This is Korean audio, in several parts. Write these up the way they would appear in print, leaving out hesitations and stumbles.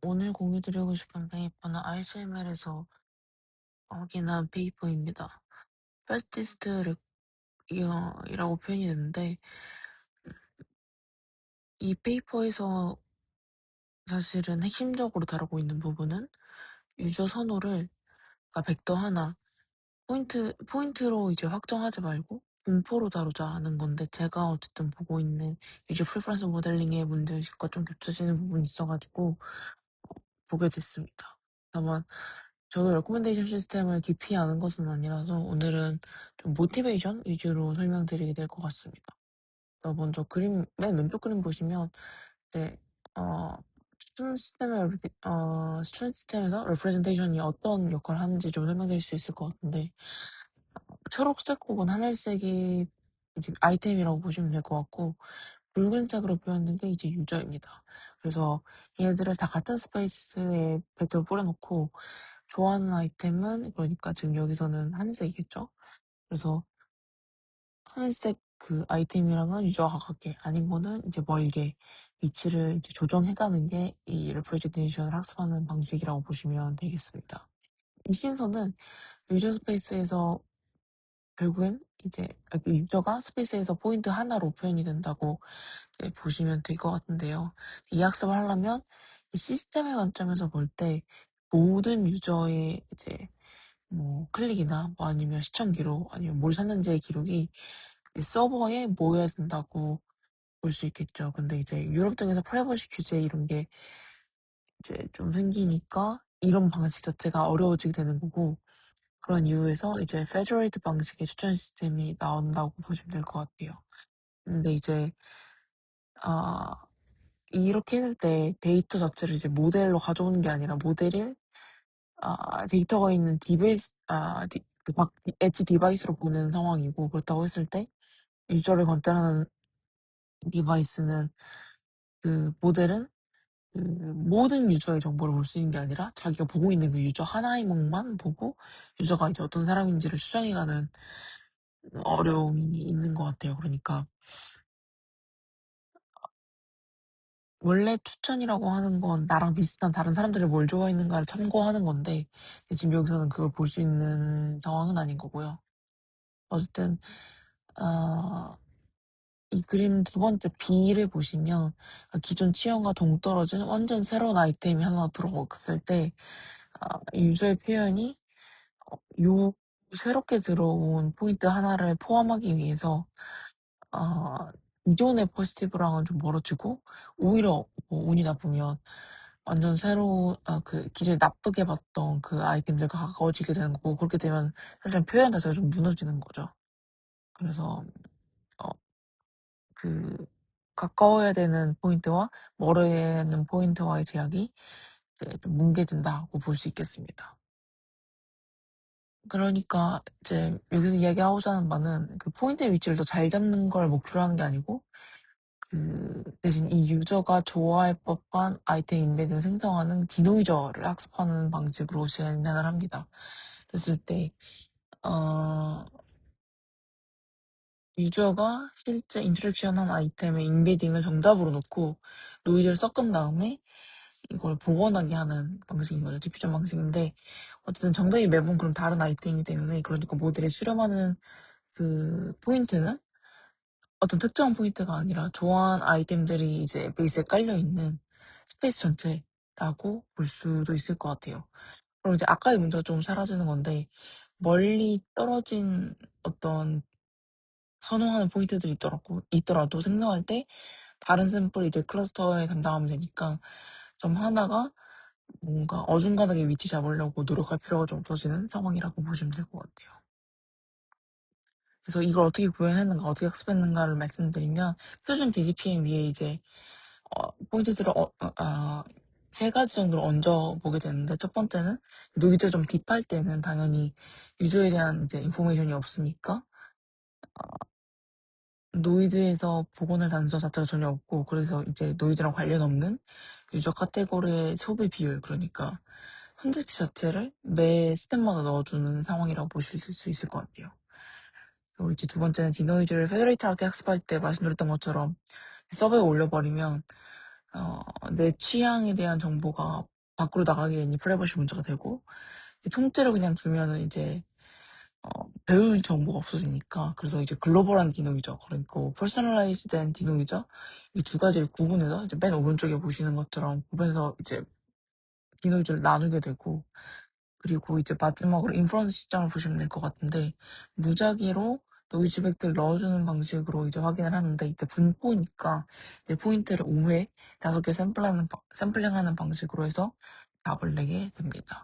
오늘 공유드리고 싶은 페이퍼는 ICML에서 확인한 페이퍼입니다. 패스티스트 이라고 표현이 되는데, 이 페이퍼에서 사실은 핵심적으로 다루고 있는 부분은 유저 선호를, 그러니까 벡터 하나, 포인트로 이제 확정하지 말고 분포로 다루자는 건데, 제가 어쨌든 보고 있는 유저 프리퍼런스 모델링의 문제의식과 좀 겹쳐지는 부분이 있어가지고 보게 됐습니다. 다만 저도 레코멘데이션 시스템을 깊이 아는 것은 아니라서 오늘은 좀 모티베이션 위주로 설명드리게 될 것 같습니다. 먼저 맨 왼쪽 그림 보시면 이제 스튜던트 시스템에서 레프레젠테이션이 어떤 역할을 하는지 좀 설명드릴 수 있을 것 같은데, 초록색 혹은 하늘색이 이제 아이템이라고 보시면 될 것 같고, 붉은색으로 표현된 게 이제 유저입니다. 그래서 얘네들을 다 같은 스페이스에 배트를 뿌려놓고 좋아하는 아이템은, 그러니까 지금 여기서는 하늘색이겠죠? 그래서 하늘색 그 아이템이랑은 유저가 가깝게, 아닌 거는 이제 멀게 위치를 이제 조정해가는 게 이 레프레젠테이션을 학습하는 방식이라고 보시면 되겠습니다. 이 신선은 유저 스페이스에서 결국엔 이제 그 유저가 스페이스에서 포인트 하나로 표현이 된다고 보시면 될 것 같은데요. 이 학습을 하려면 이 시스템의 관점에서 볼 때 모든 유저의 이제 뭐 클릭이나 뭐 아니면 시청 기록 아니면 뭘 샀는지의 기록이 서버에 모여야 된다고 볼 수 있겠죠. 근데 이제 유럽 쪽에서 프라이버시 규제 이런 게 이제 좀 생기니까 이런 방식 자체가 어려워지게 되는 거고, 그런 이유에서 이제 페더레이트 방식의 추천 시스템이 나온다고 보시면 될 것 같아요. 근데 이제 이렇게 해낼 때 데이터 자체를 이제 모델로 가져오는 게 아니라 데이터가 있는 엣지 디바이스로 보는 상황이고, 그렇다고 했을 때 유저를 관찰하는 디바이스는 그 모델은 그 모든 유저의 정보를 볼 수 있는 게 아니라 자기가 보고 있는 그 유저 하나의 목만 보고 유저가 이제 어떤 사람인지를 추정해가는 어려움이 있는 것 같아요. 그러니까 원래 추천이라고 하는 건 나랑 비슷한 다른 사람들이 뭘 좋아했는가를 참고하는 건데, 지금 여기서는 그걸 볼 수 있는 상황은 아닌 거고요. 어쨌든 이 그림 두 번째 B를 보시면 기존 취향과 동떨어진 완전 새로운 아이템이 하나 들어갔을 때 유저의 표현이 요 새롭게 들어온 포인트 하나를 포함하기 위해서 기존의 퍼스티브랑은 좀 멀어지고, 오히려 뭐 운이 나쁘면 완전 그 기존에 나쁘게 봤던 그 아이템들과 가까워지게 되는 거고, 그렇게 되면 사실 표현 자체가 좀 무너지는 거죠. 그래서 어, 그 가까워야 되는 포인트와 멀어야 하는 포인트와의 제약이 이제 좀 뭉개진다고 볼 수 있겠습니다. 그러니까 이제 여기서 이야기하고자 하는 바는 그 포인트의 위치를 더 잘 잡는 걸 목표로 하는 게 아니고, 그 대신 이 유저가 좋아할 법한 아이템 인베딩을 생성하는 디노이저를 학습하는 방식으로 진행을 합니다. 그랬을 때 유저가 실제 인터랙션한 아이템의 인베딩을 정답으로 놓고 노이즈를 섞은 다음에 이걸 복원하게 하는 방식인 거죠. 디퓨전 방식인데, 어쨌든 정답이 매번 그럼 다른 아이템이기 때문에, 그러니까 모델에 수렴하는 그 포인트는 어떤 특정한 포인트가 아니라 좋아하는 아이템들이 이제 베이스에 깔려있는 스페이스 전체라고 볼 수도 있을 것 같아요. 그럼 이제 아까의 문제가 좀 사라지는 건데, 멀리 떨어진 어떤 선호하는 포인트들이 있더라도 생성할 때 다른 샘플이 이제 클러스터에 담당하면 되니까 점 하나가 뭔가 어중간하게 위치 잡으려고 노력할 필요가 좀 없어지는 상황이라고 보시면 될 것 같아요. 그래서 이걸 어떻게 구현했는가, 어떻게 학습했는가를 말씀드리면, 표준 DDPM 위에 이제 포인트들을 세 가지 정도로 얹어 보게 되는데, 첫 번째는 노이즈 좀 딥할 때는 당연히 유저에 대한 이제 인포메이션이 없으니까 노이즈에서 복원할 단서 자체가 전혀 없고, 그래서 이제 노이즈랑 관련 없는 유저 카테고리의 소비 비율, 그러니까 선택지 자체를 매 스텝마다 넣어주는 상황이라고 보실 수 있을 것 같아요. 그리고 이제 두 번째는 디노이즈를 페더레이트하게 학습할 때 말씀드렸던 것처럼 서버에 올려버리면 내 취향에 대한 정보가 밖으로 나가기에 이 프라이버시 문제가 되고, 통째로 그냥 두면은 이제 배울 정보가 없어지니까. 그래서 이제 글로벌한 디노이저, 그리고 퍼스널라이즈된 디노이저, 이 두 가지를 구분해서 이제 맨 오른쪽에 보시는 것처럼 구분해서 이제 디노이저를 나누게 되고, 그리고 이제 마지막으로 인프런트 시장을 보시면 될 것 같은데, 무작위로 노이즈 팩트를 넣어주는 방식으로 이제 확인을 하는데, 이때 분포니까 이제 포인트를 5회 5개 샘플링하는 방식으로 해서 답을 내게 됩니다.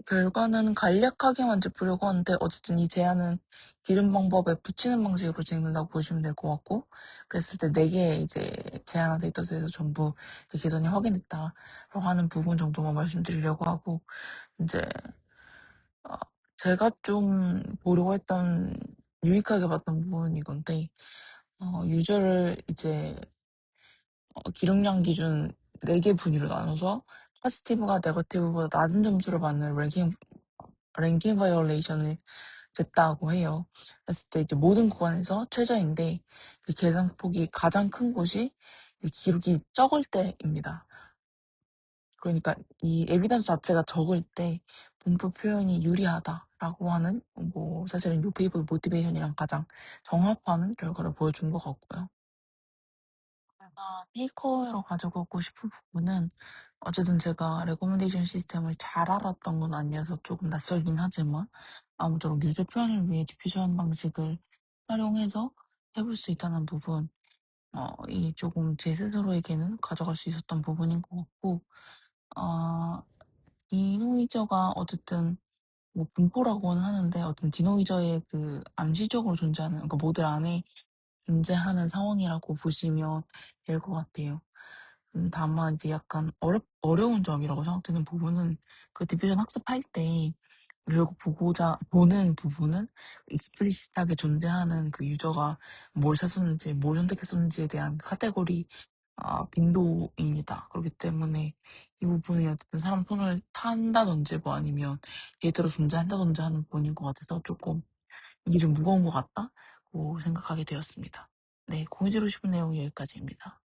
결과는 간략하게만 짚으려고 하는데, 어쨌든 이 제안은 기름 방법에 붙이는 방식으로 진행된다고 보시면 될 것 같고, 그랬을 때 4개의 이제 제안한 데이터셋에서 전부 개선이 확인됐다라고 하는 부분 정도만 말씀드리려고 하고, 이제 어, 제가 좀 보려고 했던, 유익하게 봤던 부분이 건데, 유저를 이제 기록량 기준 4개 분위로 나눠서 포지티브가 네거티브보다 낮은 점수를 받는 랭킹 바이올레이션을 쟀다고 해요. 그랬을 때 이제 모든 구간에서 최저인데, 그 계산폭이 가장 큰 곳이 이 기록이 적을 때입니다. 그러니까 이 에비던스 자체가 적을 때 분포 표현이 유리하다라고 하는, 뭐 사실은 이 페이퍼의 모티베이션이랑 가장 정합하는 결과를 보여준 것 같고요. 제가 테이크어웨이로 가지고 오고 싶은 부분은, 어쨌든 제가 레코멘데이션 시스템을 잘 알았던 건 아니어서 조금 낯설긴 하지만, 아무쪼록 유저 표현을 위해 디퓨전 방식을 활용해서 해볼 수 있다는 부분, 이 조금 제 스스로에게는 가져갈 수 있었던 부분인 것 같고, 어, 디노이저가 어쨌든 뭐 분포라고는 하는데, 어떤 디노이저의 그 암시적으로 존재하는, 그러니까 모델 안에 존재하는 상황이라고 보시면 될 것 같아요. 다만 이제 약간 어려운 점이라고 생각되는 부분은, 그 디퓨전 학습할 때 결국 보는 부분은 익스플리시트하게 존재하는 그 유저가 뭘 샀었는지, 뭘 선택했었는지에 대한 카테고리, 빈도입니다. 그렇기 때문에 이 부분이 어쨌든 사람 손을 탄다든지 뭐 아니면 데이터로 존재한다든지 하는 부분인 것 같아서 조금 이게 좀 무거운 것 같다고 생각하게 되었습니다. 네, 공유드리고 싶은 내용이 여기까지입니다.